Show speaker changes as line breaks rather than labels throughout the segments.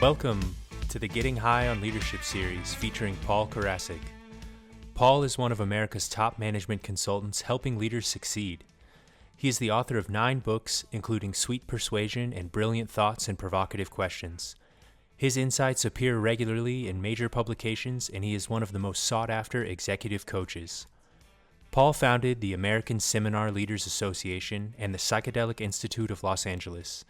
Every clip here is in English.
Welcome to the Getting High on Leadership series featuring Paul Karasik. Paul is one of America's top management consultants helping leaders succeed. He is the author of 9 books, including Sweet Persuasion and Brilliant Thoughts and Provocative Questions. His insights appear regularly in major publications, and he is one of the most sought-after executive coaches. Paul founded the American Seminar Leaders Association and the Psychedelic Institute of Los Angeles.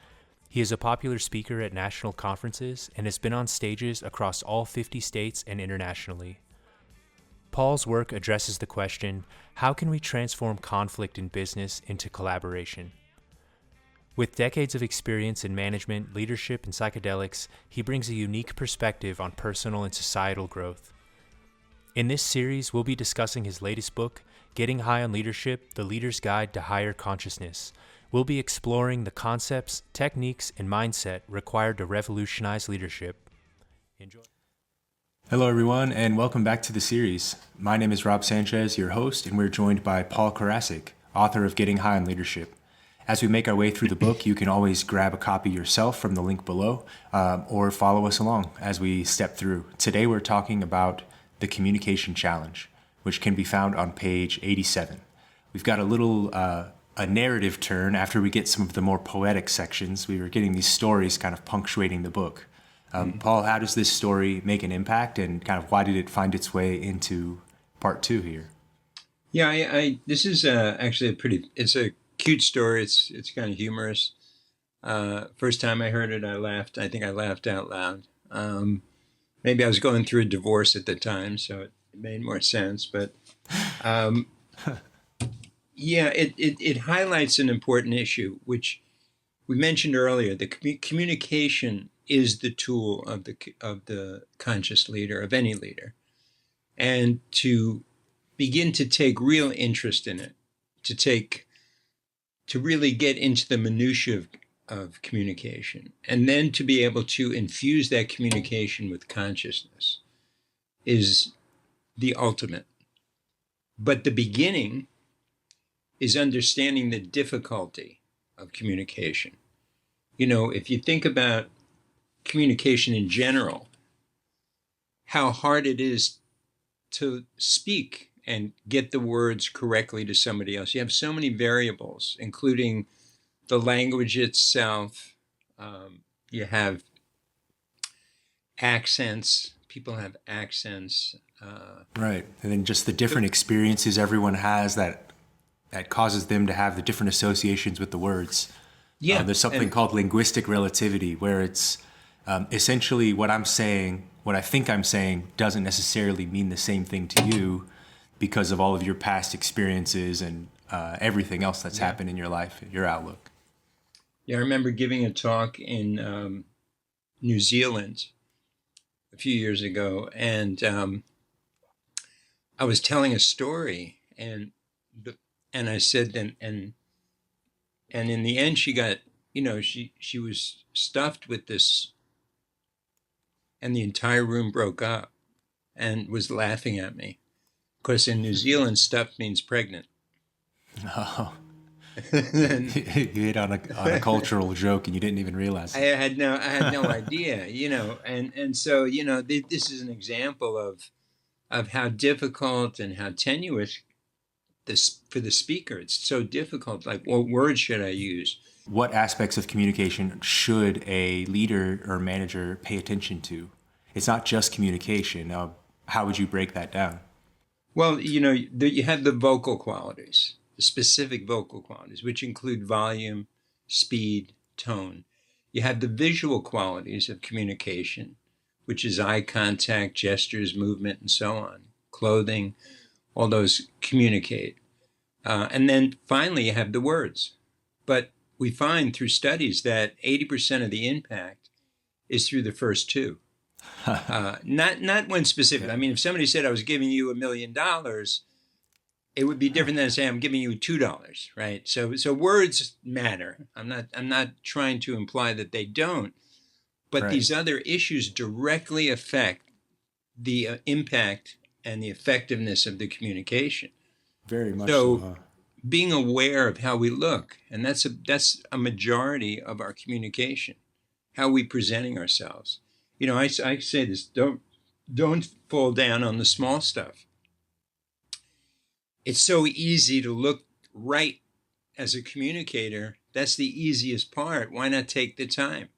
He is a popular speaker at national conferences and has been on stages across all 50 states and internationally. Paul's work addresses the question, how can we transform conflict in business into collaboration? With decades of experience in management, leadership, and psychedelics, he brings a unique perspective on personal and societal growth. In this series, we'll be discussing his latest book, Getting High on Leadership, The Leader's Guide to Higher Consciousness. We'll be exploring the concepts, techniques, and mindset required to revolutionize leadership. Enjoy.
Hello, everyone, and welcome back to the series. My name is Sanchez, your host, and we're joined by Paul Karasik, author of Getting High on Leadership. As we make our way through the book, you can always grab a copy yourself from the link below, or follow us along as we step through. Today, we're talking about the communication challenge, which can be found on page 87. We've got a little a narrative turn after we get some of the more poetic sections. We were getting these stories kind of punctuating the book. Paul, how does this story make an impact, and kind of why did it find its way into part 2 here?
Yeah, this is actually it's a cute story. It's kind of humorous. First time I heard it, I laughed. I think I laughed out loud. Maybe I was going through a divorce at the time, so it made more sense. But yeah, it highlights an important issue, which we mentioned earlier. The communication is the tool of the conscious leader, of any leader, and to begin to take real interest in it, to really get into the minutiae of communication, and then to be able to infuse that communication with consciousness is the ultimate. But the beginning is understanding the difficulty of communication. You know, if you think about communication in general, how hard it is to speak and get the words correctly to somebody else. You have so many variables, including the language itself. You have accents. People have accents.
Right. And then just the different experiences everyone has that causes them to have the different associations with the words.
Yeah.
There's something called linguistic relativity, where it's essentially what I'm saying, what I think I'm saying, doesn't necessarily mean the same thing to you because of all of your past experiences and everything else that's happened in your life, your outlook.
Yeah, I remember giving a talk in New Zealand a few years ago, and I was telling a story, and I said, and in the end, she got, she was stuffed with this, and the entire room broke up and was laughing at me. Of course, in New Zealand, stuffed means pregnant.
Oh. You hit on a cultural joke and you didn't even realize it.
I had no idea, and so, this is an example of how difficult and how tenuous this for the speaker. It's so difficult. Like, what words should I use?
What aspects of communication should a leader or manager pay attention to? It's not just communication. Now, how would you break that down?
Well, you have the vocal qualities, the specific vocal qualities, which include volume, speed, tone. You have the visual qualities of communication, which is eye contact, gestures, movement, and so on. Clothing, all those communicate. And then finally, you have the words. But we find through studies that 80% of the impact is through the first two. Not one specific. I mean, if somebody said I was giving you $1 million, it would be different than saying I'm giving you $2, right? So words matter. I'm not trying to imply that they don't, but
right.
These other issues directly affect the impact and the effectiveness of the communication.
Very much so.
Being aware of how we look, and that's a majority of our communication, how we presenting ourselves. I say this, don't fall down on the small stuff. It's so easy to look right as a communicator. That's the easiest part. Why not take the time?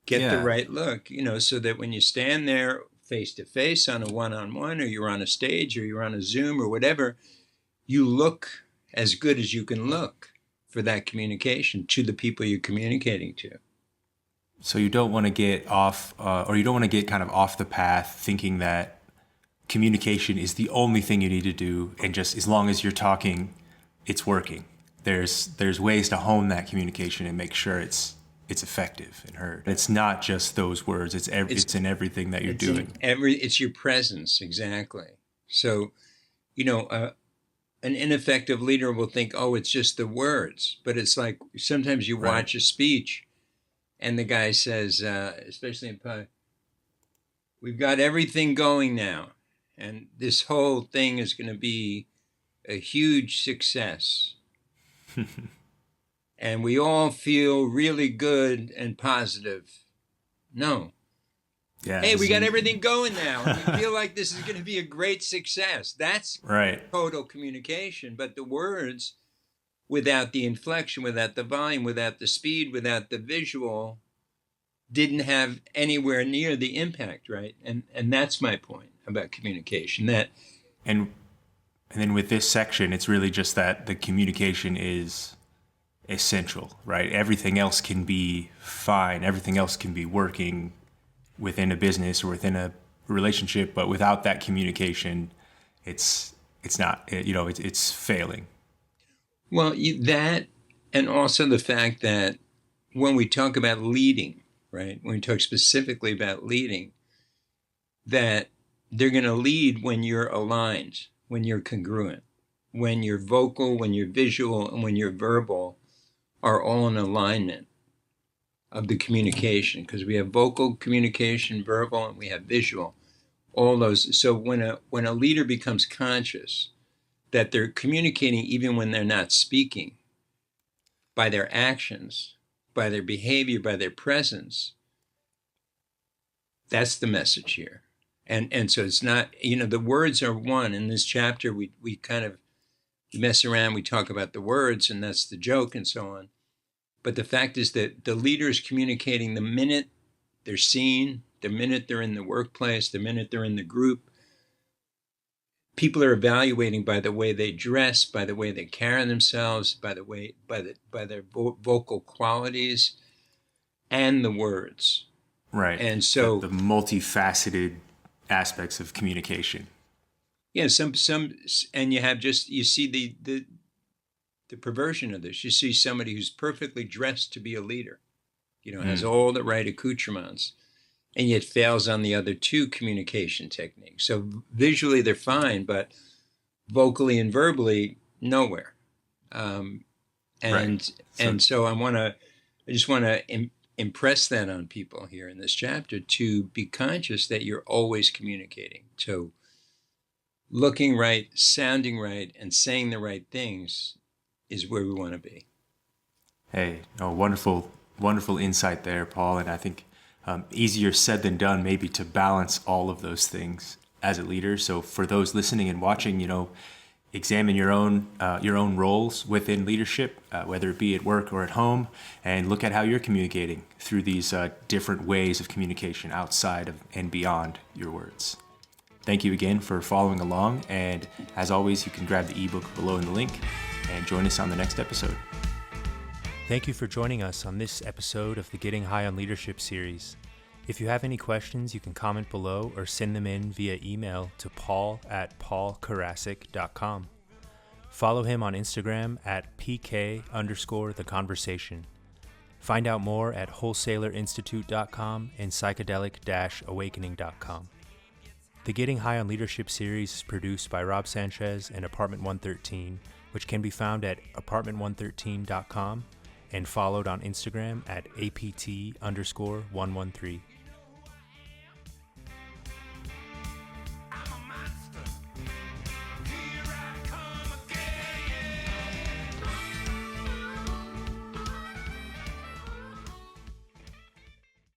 Get the right look, so that when you stand there face to face on a one-on-one, or you're on a stage, or you're on a Zoom or whatever, you look as good as you can look for that communication to the people you're communicating to.
So you don't want to get off, or you don't want to get kind of off the path thinking that communication is the only thing you need to do, and just as long as you're talking, it's working. There's ways to hone that communication and make sure it's effective and heard. It's not just those words. It's in everything that you're doing.
It's your presence, exactly. So, an ineffective leader will think, oh, it's just the words. But it's like sometimes you watch a speech and the guy says, especially in Pi, we've got everything going now. And this whole thing is going to be a huge success. And we all feel really good and positive. No.
Yeah,
hey, we got everything going now. We feel like this is going to be a great success. That's total communication. But the words, without the inflection, without the volume, without the speed, without the visual, didn't have anywhere near the impact, right? And that's my point about communication.
And then with this section, it's really just that the communication is essential, right? Everything else can be fine. Everything else can be working within a business or within a relationship, but without that communication, it's failing.
Well, that, and also the fact that when we talk about leading, right? When we talk specifically about leading, that they're going to lead when you're aligned, when you're congruent, when you're vocal, when you're visual, and when you're verbal are all in alignment of the communication, because we have vocal communication, verbal, and we have visual, all those. So when a leader becomes conscious that they're communicating even when they're not speaking, by their actions, by their behavior, by their presence, that's the message here. And so it's not, the words are one. In this chapter, we kind of mess around, we talk about the words, and that's the joke and so on. But the fact is that the leader is communicating the minute they're seen, the minute they're in the workplace, the minute they're in the group. People are evaluating by the way they dress, by the way they carry themselves, by their vocal qualities, and the words.
Right.
And so
the multifaceted aspects of communication.
Yeah, some, and you see the perversion of this. You see somebody who's perfectly dressed to be a leader, has all the right accoutrements, and yet fails on the other two communication techniques. So visually they're fine, but vocally and verbally nowhere. So I just want to impress that on people here in this chapter, to be conscious that you're always communicating. So looking right, sounding right, and saying the right things is where we want to be.
Hey, wonderful insight there, Paul. And I think easier said than done, maybe, to balance all of those things as a leader. So for those listening and watching, examine your own roles within leadership, whether it be at work or at home, and look at how you're communicating through these different ways of communication outside of and beyond your words. Thank you again for following along, and as always, you can grab the ebook below in the link and join us on the next episode.
Thank you for joining us on this episode of the Getting High on Leadership series. If you have any questions, you can comment below or send them in via email to paul@paulkarasik.com. Follow him on Instagram at PK_the conversation. Find out more at wholesalerinstitute.com and psychedelic-awakening.com. The Getting High on Leadership series is produced by Rob Sanchez and Apartment 113, which can be found at apartment113.com and followed on Instagram at APT_113.